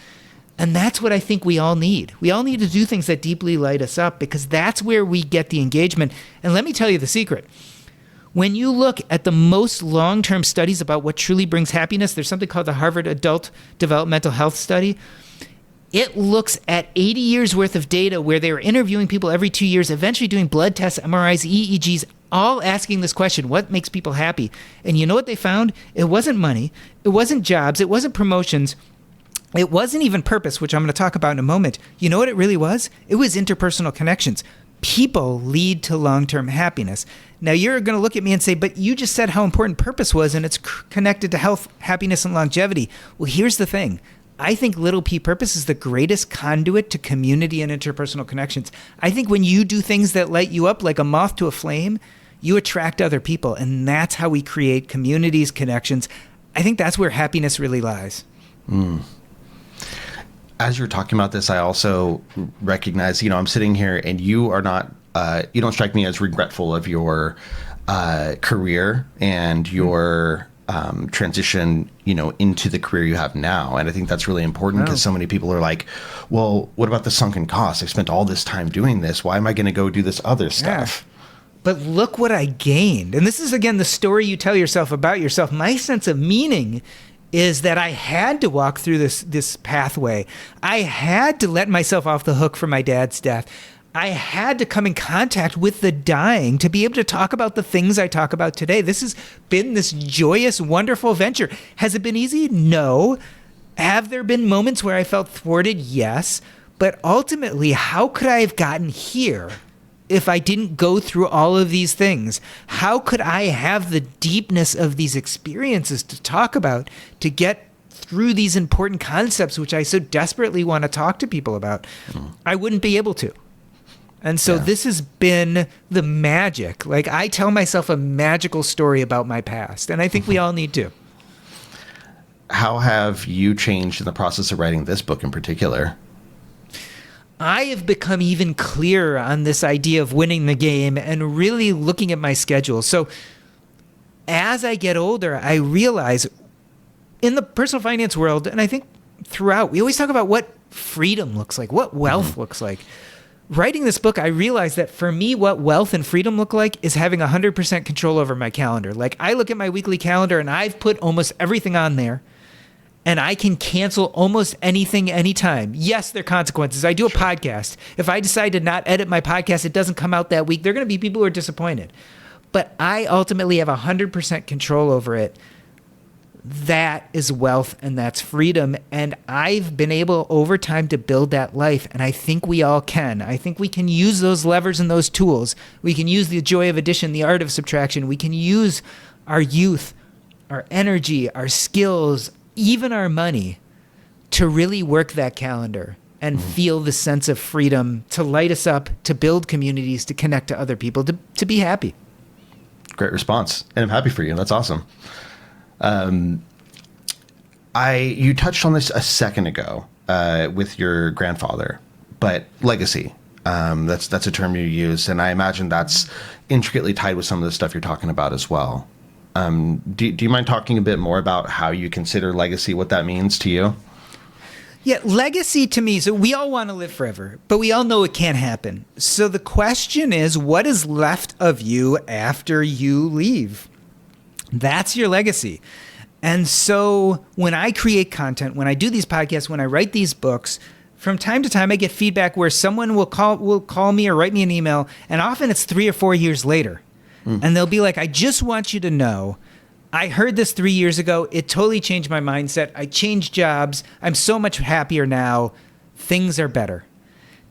[SPEAKER 1] And that's what I think we all need. We all need to do things that deeply light us up, because that's where we get the engagement. And let me tell you the secret. When you look at the most long-term studies about what truly brings happiness, there's something called the Harvard Adult Developmental Health Study. It looks at 80 years worth of data where they were interviewing people every 2 years, eventually doing blood tests, MRIs, EEGs, all asking this question, what makes people happy? And you know what they found? It wasn't money. It wasn't jobs. It wasn't promotions. It wasn't even purpose, which I'm going to talk about in a moment. You know what it really was? It was interpersonal connections. People lead to long-term happiness. Now, you're going to look at me and say, but you just said how important purpose was, and it's connected to health, happiness, and longevity. Well, here's the thing. I think little p purpose is the greatest conduit to community and interpersonal connections. I think when you do things that light you up like a moth to a flame, you attract other people, and that's how we create communities, connections. I think that's where happiness really lies.
[SPEAKER 2] As you're talking about this, I also recognize, I'm sitting here and you are not, you don't strike me as regretful of your career and your transition, into the career you have now. And I think that's really important because so many people are like, well, what about the sunken costs? I spent all this time doing this. Why am I going to go do this other stuff?
[SPEAKER 1] Yeah. But look what I gained. And this is, again, the story you tell yourself about yourself. My sense of meaning is that I had to walk through this pathway. I had to let myself off the hook for my dad's death. I had to come in contact with the dying to be able to talk about the things I talk about today. This has been this joyous, wonderful venture. Has it been easy? No. Have there been moments where I felt thwarted? Yes. But ultimately, how could I have gotten here if I didn't go through all of these things? How could I have the deepness of these experiences to talk about, to get through these important concepts, which I so desperately want to talk to people about? I wouldn't be able to. And so this has been the magic. Like, I tell myself a magical story about my past, and I think we all need to.
[SPEAKER 2] How have you changed in the process of writing this book in particular?
[SPEAKER 1] I have become even clearer on this idea of winning the game and really looking at my schedule. So as I get older, I realize in the personal finance world, and I think throughout, we always talk about what freedom looks like, what wealth looks like. Writing this book, I realized that for me, what wealth and freedom look like is having 100% control over my calendar. Like, I look at my weekly calendar and I've put almost everything on there. And I can cancel almost anything anytime. Yes, there are consequences. I do a podcast. If I decide to not edit my podcast, it doesn't come out that week, there are going to be people who are disappointed. But I ultimately have 100% control over it. That is wealth and that's freedom. And I've been able over time to build that life. And I think we all can. I think we can use those levers and those tools. We can use the joy of addition, the art of subtraction. We can use our youth, our energy, our skills, even our money to really work that calendar and feel the sense of freedom, to light us up, to build communities, to connect to other people, to be happy.
[SPEAKER 2] Great response. And I'm happy for you. That's awesome. You touched on this a second ago with your grandfather, but legacy, that's a term you use. And I imagine that's intricately tied with some of the stuff you're talking about as well. Do you mind talking a bit more about how you consider legacy, what that means to you?
[SPEAKER 1] Yeah, legacy to me, so we all want to live forever, but we all know it can't happen. So the question is, what is left of you after you leave? That's your legacy. And so when I create content, when I do these podcasts, when I write these books, from time to time I get feedback where someone will call me or write me an email, and often it's 3 or 4 years later. And they'll be like, I just want you to know, I heard this 3 years ago. It totally changed my mindset. I changed jobs. I'm so much happier now. Things are better.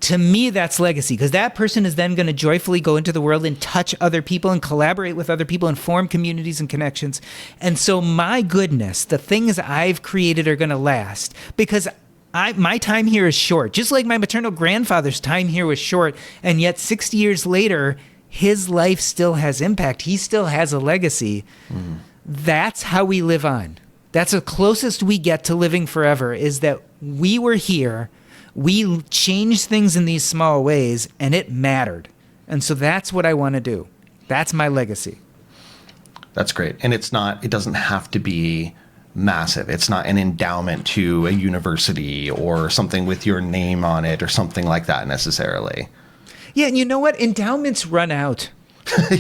[SPEAKER 1] To me, that's legacy, because that person is then going to joyfully go into the world and touch other people and collaborate with other people and form communities and connections. And so my goodness, the things I've created are going to last, because my time here is short. Just like my maternal grandfather's time here was short, and yet 60 years later, his life still has impact. He still has a legacy. That's how we live on. That's the closest we get to living forever, is that we were here, we changed things in these small ways, and it mattered. And so that's what I want to do. That's my legacy.
[SPEAKER 2] That's great. And it doesn't have to be massive. It's not an endowment to a university or something with your name on it or something like that necessarily.
[SPEAKER 1] Yeah, and you know what? Endowments run out.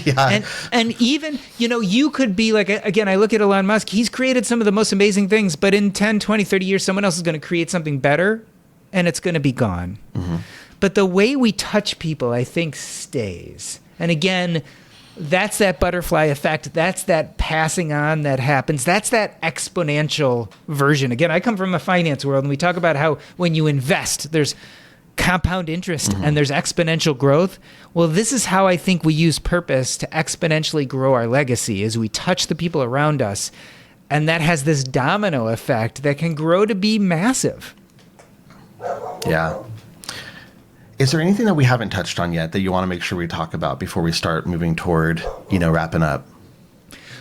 [SPEAKER 2] Yeah.
[SPEAKER 1] And even, you could be like, again, I look at Elon Musk, he's created some of the most amazing things, but in 10, 20, 30 years, someone else is going to create something better and it's going to be gone. Mm-hmm. But the way we touch people, I think, stays. And again, that's that butterfly effect. That's that passing on that happens. That's that exponential version. Again, I come from a finance world, and we talk about how when you invest, there's compound interest and there's exponential growth. Well, this is how I think we use purpose to exponentially grow our legacy, is we touch the people around us, and that has this domino effect that can grow to be massive.
[SPEAKER 2] Yeah. Is there anything that we haven't touched on yet that you want to make sure we talk about before we start moving toward, wrapping up?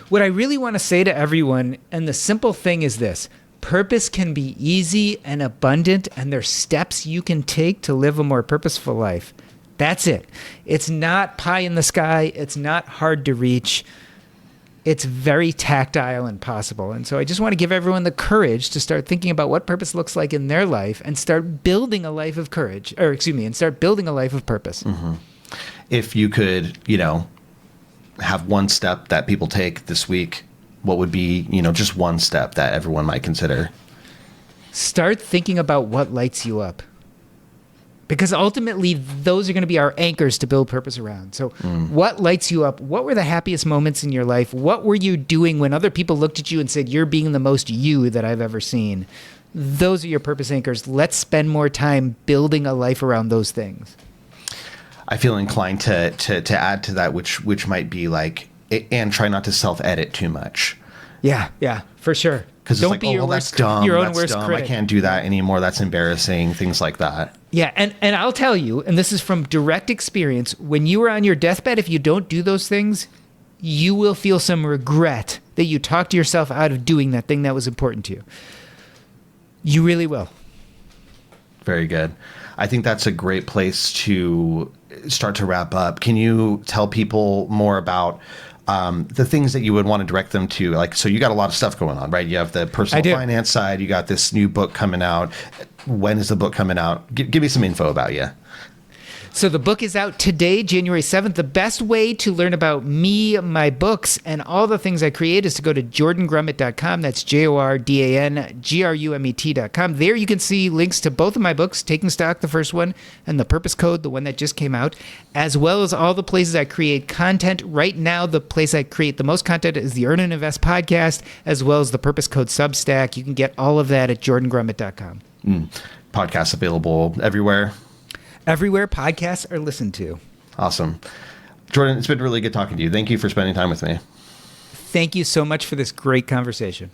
[SPEAKER 1] What I really want to say to everyone, and the simple thing is this: purpose can be easy and abundant, and there's steps you can take to live a more purposeful life. That's it. It's not pie in the sky. It's not hard to reach. It's very tactile and possible. And so I just want to give everyone the courage to start thinking about what purpose looks like in their life and start building a life of courage, and start building a life of purpose.
[SPEAKER 2] Mm-hmm. If you could, have one step that people take this week, what would be, just one step that everyone might consider?
[SPEAKER 1] Start thinking about what lights you up. Because ultimately, those are going to be our anchors to build purpose around. So what lights you up? What were the happiest moments in your life? What were you doing when other people looked at you and said, you're being the most you that I've ever seen? Those are your purpose anchors. Let's spend more time building a life around those things.
[SPEAKER 2] I feel inclined to add to that, which might be like, and try not to self-edit too much.
[SPEAKER 1] Yeah, for sure.
[SPEAKER 2] Because
[SPEAKER 1] don't be your worst, your own worst critic.
[SPEAKER 2] I can't do that anymore. That's embarrassing. Things like that.
[SPEAKER 1] Yeah, and I'll tell you, and this is from direct experience, when you are on your deathbed, if you don't do those things, you will feel some regret that you talked yourself out of doing that thing that was important to you. You really will.
[SPEAKER 2] Very good. I think that's a great place to start to wrap up. Can you tell people more about the things that you would want to direct them to? Like, so you got a lot of stuff going on, right? You have the personal finance side. You got this new book coming out. When is the book coming out? Give me some info about you.
[SPEAKER 1] So the book is out today, January 7th. The best way to learn about me, my books, and all the things I create is to go to jordangrumet.com. That's JORDANGRUMET.com. There you can see links to both of my books, Taking Stock, the first one, and The Purpose Code, the one that just came out, as well as all the places I create content. Right now, the place I create the most content is the Earn and Invest podcast, as well as the Purpose Code Substack. You can get all of that at jordangrumet.com.
[SPEAKER 2] Podcasts available everywhere?
[SPEAKER 1] Everywhere podcasts are listened to.
[SPEAKER 2] Awesome. Jordan, it's been really good talking to you. Thank you for spending time with me.
[SPEAKER 1] Thank you so much for this great conversation.